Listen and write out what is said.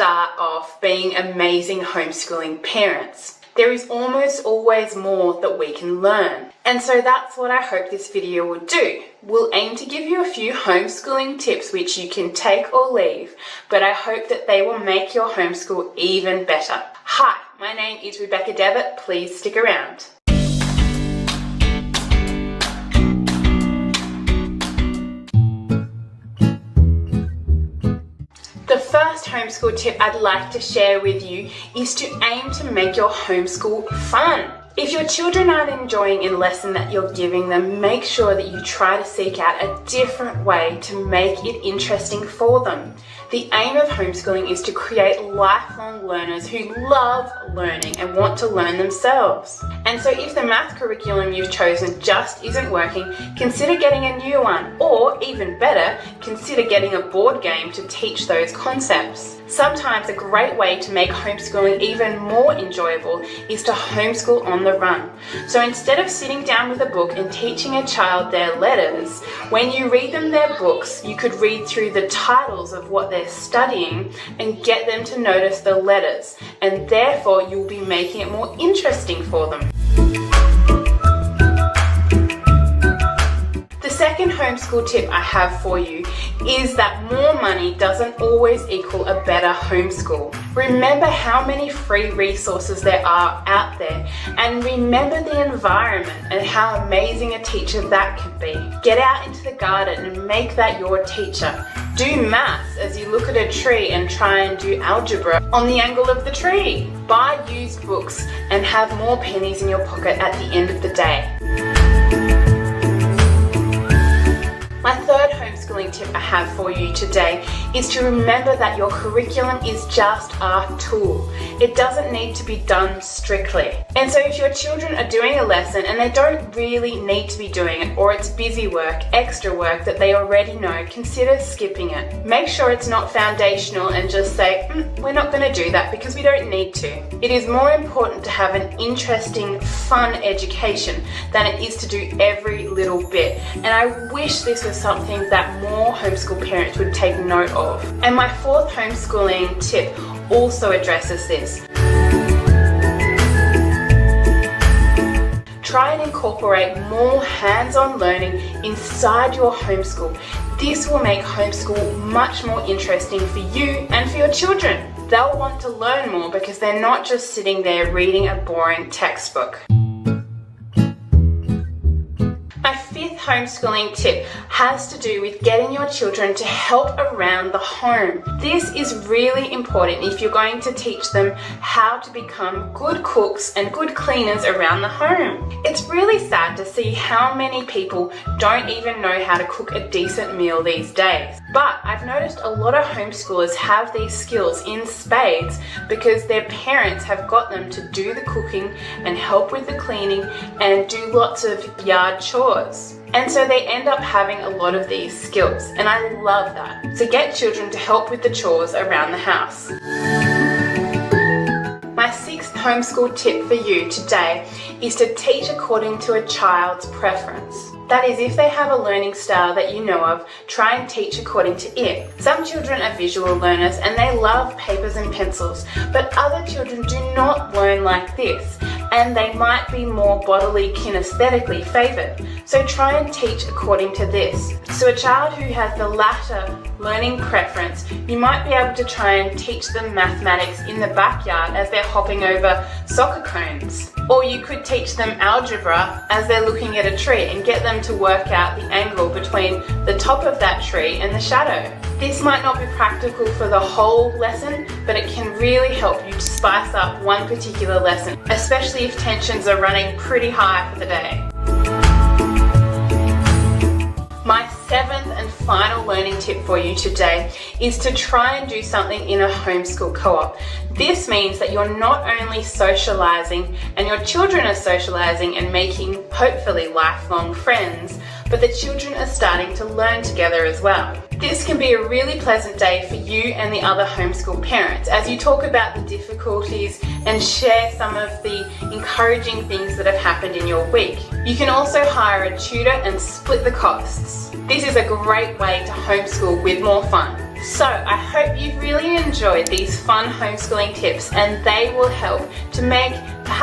start off being amazing homeschooling parents. There is almost always more that we can learn. And so that's what I hope this video will do. We'll aim to give you a few homeschooling tips which you can take or leave, but I hope that they will make your homeschool even better. Hi, my name is Rebecca Devitt. Please stick around. The first homeschool tip I'd like to share with you is to aim to make your homeschool fun. If your children aren't enjoying a lesson that you're giving them, make sure that you try to seek out a different way to make it interesting for them. The aim of homeschooling is to create lifelong learners who love learning and want to learn themselves. And so if the math curriculum you've chosen just isn't working, consider getting a new one. Or even better, consider getting a board game to teach those concepts. Sometimes a great way to make homeschooling even more enjoyable is to homeschool on the run. So instead of sitting down with a book and teaching a child their letters, when you read them their books, you could read through the titles of what they're studying and get them to notice the letters, and therefore you'll be making it more interesting for them. The second homeschool tip I have for you is that more money doesn't always equal a better homeschool. Remember how many free resources there are out there, and remember the environment and how amazing a teacher that can be. Get out into the garden and make that your teacher. Do maths as you look at a tree and try and do algebra on the angle of the tree. Buy used books and have more pennies in your pocket at the end of the day. My third homeschooling tip I have for you today is to remember that your curriculum is just a tool. It doesn't need to be done strictly. And so if your children are doing a lesson and they don't really need to be doing it, or it's busy work, extra work that they already know, consider skipping it. Make sure it's not foundational and just say, we're not going to do that because we don't need to. It is more important to have an interesting, fun education than it is to do every little bit. And I wish this was something that more homeschool parents would take note of. And my fourth homeschooling tip also addresses this. Try and incorporate more hands-on learning inside your homeschool. This will make homeschool much more interesting for you and for your children. They'll want to learn more because they're not just sitting there reading a boring textbook. My fifth homeschooling tip has to do with getting your children to help around the home. This is really important if you're going to teach them how to become good cooks and good cleaners around the home. It's really sad to see how many people don't even know how to cook a decent meal these days. But I've noticed a lot of homeschoolers have these skills in spades because their parents have got them to do the cooking and help with the cleaning and do lots of yard chores. And so they end up having a lot of these skills, and I love that. So get children to help with the chores around the house. My sixth homeschool tip for you today is to teach according to a child's preference. That is, if they have a learning style that you know of, try and teach according to it. Some children are visual learners and they love papers and pencils, but other children do not learn like this, and they might be more bodily kinesthetically favoured. So try and teach according to this. So a child who has the latter learning preference, you might be able to try and teach them mathematics in the backyard as they're hopping over soccer cones. Or you could teach them algebra as they're looking at a tree and get them to work out the angle between the top of that tree and the shadow. This might not be practical for the whole lesson, but it can really help you to spice up one particular lesson, especially if tensions are running pretty high for the day. My seventh and final learning tip for you today is to try and do something in a homeschool co-op. This means that you're not only socializing and your children are socializing and making hopefully lifelong friends, but the children are starting to learn together as well. This can be a really pleasant day for you and the other homeschool parents as you talk about the difficulties and share some of the encouraging things that have happened in your week. You can also hire a tutor and split the costs. This is a great way to homeschool with more fun. So I hope you've really enjoyed these fun homeschooling tips, and they will help to make